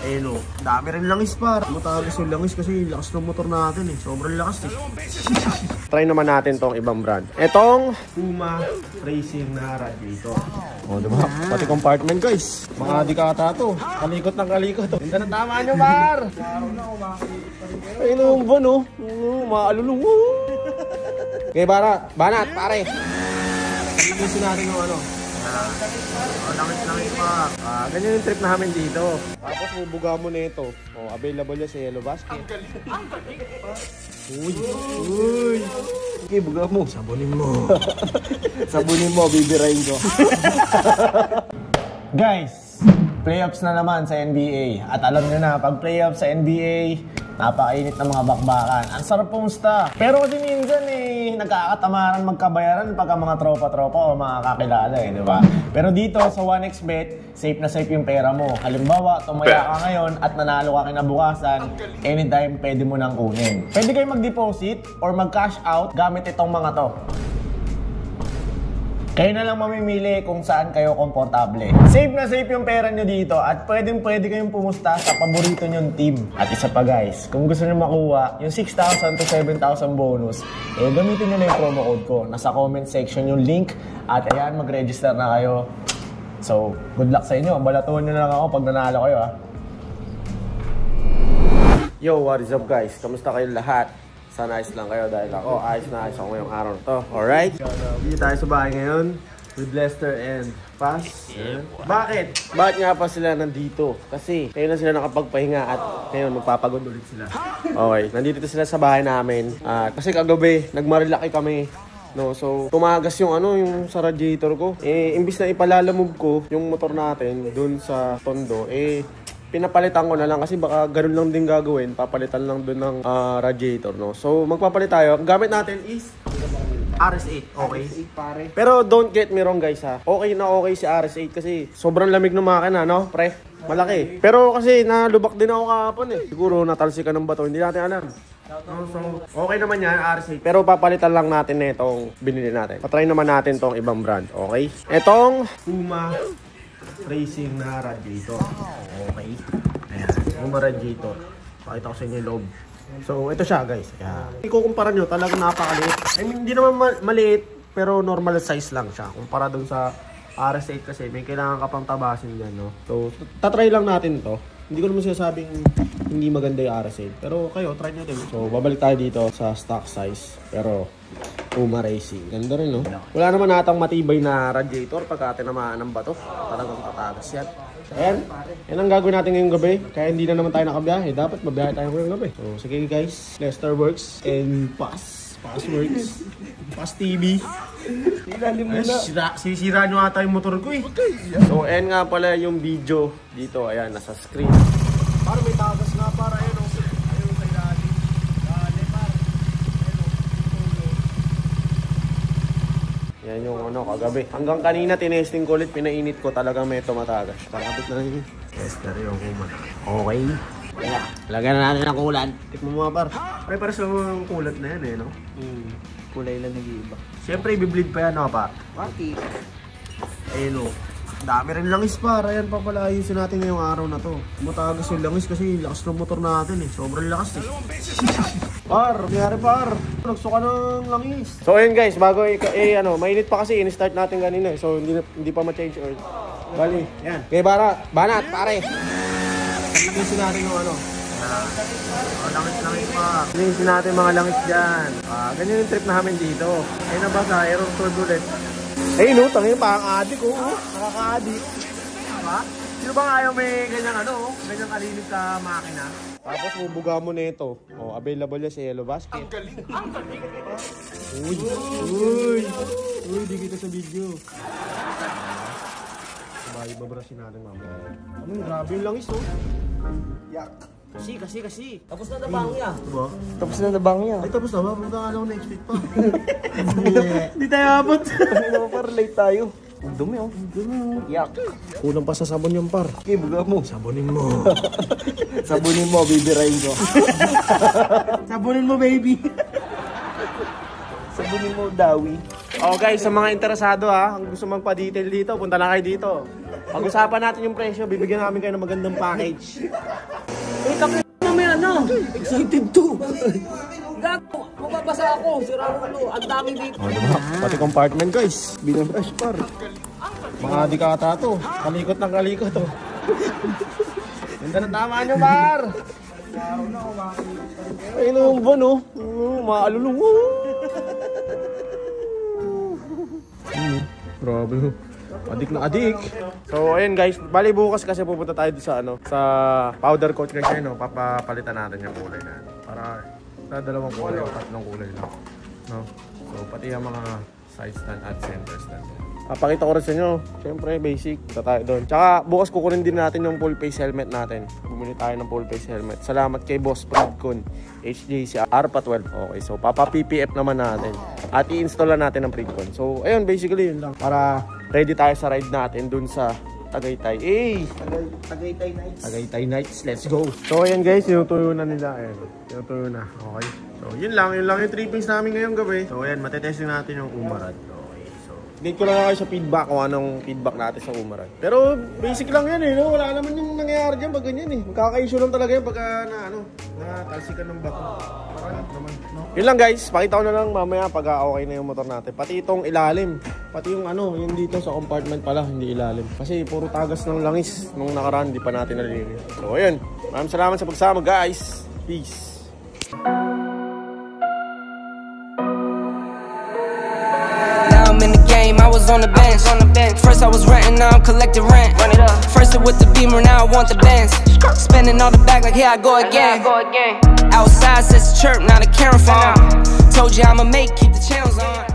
Ayun o, dami rin langis par. Matagas yung langis kasi lakas ng motor natin eh. Sobrang lakas eh. Try naman natin tong ibang brand. Etong Puma Racing na radiator. O diba? Pati compartment guys. Mga dikata to. Kalikot ng kalikot. Hindi na tama nyo par. Ayun o, bon o. Maalulong. Okay, banat pare. Ayusin natin yung ano. Langit pa. Ganyan yung trip namin dito. Tapos bubuga mo na ito. Available yan sa Yellow Basket. Ang galing. Uy. Okay, buga mo. Sabunin mo. Sabunin mo, bibirain ko. Guys, playoffs na naman sa NBA. At alam nyo na, pag playoffs sa NBA, napakainit ng mga bakbakan. Ang sarap pumusta. Pero kasi minsan nagkakatamaran magkabayaran pagka mga tropa-tropa o mga kakilala di ba? Pero dito sa 1xBet, safe na safe yung pera mo. Halimbawa, tumaya ka ngayon at nanalo ka kinabukasan, anytime pwede mo nang kunin. Pwede kayo mag-deposit or mag-cash out gamit itong mga to. Kayo na lang mamimili kung saan kayo komportable. Safe na safe yung pera nyo dito at pwede kayong pumusta sa paborito nyong team. At isa pa guys, kung gusto nyo makuha yung 6,000 to 7,000 bonus, gamitin nyo na yung promo code ko. Nasa comment section yung link at ayan, mag-register na kayo. So, good luck sa inyo. Balatuhan nyo na lang ako pag nanalo kayo ha. Yo, what is up guys? Kamusta kayo lahat? Sana ayos lang kayo dahil ako ayos na ayos ako ngayong araw na to. Alright? Dito tayo sa bahay ngayon with Lester and Paz. Bakit? Bakit nga pa sila nandito? Kasi kayo na sila nakapagpahinga at ngayon magpapagod ulit sila. Okay, nandito sila sa bahay namin. Kasi kagabi, nagmarilaki kami. No, so tumagas yung yung sa radiator ko. Imbis na ipalalamove ko yung motor natin dun sa tondo, pinapalitan ko na lang kasi baka ganun lang din gagawin. Papalitan lang dun ng radiator, no? So, magpapalit tayo. Ang gamit natin is RS8, okay? RS8 pare. Pero don't get me wrong guys ha. Okay na okay si RS8 kasi sobrang lamig ng makina, no? Pre, malaki. Pero kasi nalubak din ako kahapon eh. Siguro natalsikan ng bato, hindi natin alam. No, so, okay naman yan, RS8. Pero papalitan lang natin na itong binili natin. Patry naman natin tong ibang brand, okay? Itong Puma Racing na radiator. Okay. Ayan. Yung radiator. Pakita ko sa inyo yung loob. So, ito siya guys. Ayan. Ikukumpara nyo, talagang napakaliit. I mean, hindi naman maliit, pero normal size lang siya. Kumpara dun sa RS8 kasi may kailangan ka pang tabasin dyan, no? So, tatry lang natin to. Hindi ko naman sinasabing hindi maganda yung RS8. Pero kayo, try nyo din. So, babalik tayo dito sa stock size. Pero, Puma Racing. Ganda rin, no? Wala naman natang matibay na radiator pagka tinamaan ng bato. Talagang tatagas yan. Ayan. Yan ang gagawin natin ngayong gabi. Kaya hindi na naman tayo nakabiyahe. Dapat mabiyahe tayo ngayong gabi. So, sige guys. Lester Works and Paz Works. Paz TV. Sisira nyo ata yung motor ko eh. So, ayan nga pala yung video dito. Ayan, nasa screen. Para may tagas nga para yun. Ayun sa ilalim. Yan yung kagabi. Hanggang kanina tinesting ko ulit, pinainit ko talagang may tumatagas. Pakabit na rin. Tester yung kuman. Okay. Kaya, lagyan na natin ang kulan. Tikmo mo nga par. Pare-pares lang yung kulat na yan no? Kulay lang nag-iiba. Siyempre, i-bleed pa yan par. Party. Ayun o. Dami rin langis par. Ayan pa pala ayusin natin ngayong araw na to. Matagas yung langis kasi lakas ng motor natin eh. Sobrang lakas eh. Par, nangyari par. Nagsuka ng langis. So ayun guys, bago mainit pa kasi in-start natin kanina eh. So hindi pa ma-change oil. Bali, yan. Okay, banat pare. Ayusin natin yung langis pa. Ayusin natin mga langis dyan. Ganyan yung trip namin dito. Ayun na ba sa aero turbulent? Eh no, tangin pa ang adik nakaka-adik. Diba? Sino bang ayaw may ganyang kalinis sa makina? Tapos bubuga mo na ito. Available yan sa Yellow Basket. Ang galing! Uy, di kita sa video. Sabay, babrasin natin mamaya. Grabe yung langis Yak. Kasi. Tapos na nabang niya. Diba? Tapos na nabang niya. Ay, tapos na ba? Punta nga lang next week pa. Hindi tayo abot. Par, late tayo. Ang dumi Yak. Kulang pa sa sabon yung par. Okay, buga mo. Sabunin mo. Sabunin mo, bibirain ko. Sabunin mo, baby. Sabunin mo, dawi. Oh guys, sa mga interesado ang gusto magpa-detail dito, punta lang kayo dito. Pag-usapan natin yung presyo, bibigyan namin kayo ng magandang package. Eh, kapit mamaya na. Excited to. Gato, mababasa ako. Sira ulo. Ang dami dito. Oh, diba? Pati compartment guys. Binabrush par. Mga adikata to. Kalikot ng kalikot to. Ganda na tama nyo par. Ay, numbo no. Maalulong. Grabe. Adik na adik. So ayun guys, bali bukas kasi pupunta tayo sa sa powder coat kasi no, papapalitan natin yung kulay na. Para sa dalawang kulay o tatlong kulay lang. No? So pati yung mga side stand at center stand. Papakita ko rin sa inyo. Siyempre basic, punta tayo doon. Tsaka bukas kukunin din natin yung full face helmet natin. Bumili tayo ng full face helmet. Salamat kay Boss Pradcon HJC ARPA12. Okay, so papa-PPF naman natin. At i-install na natin ang Pradcon. So ayun, basically yun lang. Para ready tayo sa ride natin dun sa Tagaytay. Tagaytay Nights. Tagaytay Nights. Let's go. So ayan guys, tinutuyo na nila. Ayan, tinutuyo na. Okay. So yun lang yung trippings namin ngayong gabi. So ayan, matetesting natin yung Umarad. Date ko lang kayo sa feedback kung anong feedback natin sa Umarad. Pero basic lang yan eh, no? Wala naman yung nangyayari dyan pag ganyan eh. Magkaka-issue lang talaga yan pagka natalsikan ng bako. Parang naman, no? Yun lang guys, pakita ko na lang mamaya pag okay na yung motor natin. Pati itong ilalim, pati yung yung dito sa compartment pala, hindi ilalim. Kasi puro tagas ng langis nung nakaraan, hindi pa natin nalilinis. So ayun, maraming salamat sa pagsama guys. Peace. I'm in the game, I was on the bench. First I was renting, now I'm collecting rent. First it with the Beamer, now I want the Benz. Spending all the bag like here I go again. Outside says the chirp, now the camera phone. Told you I'ma make, keep the channels on.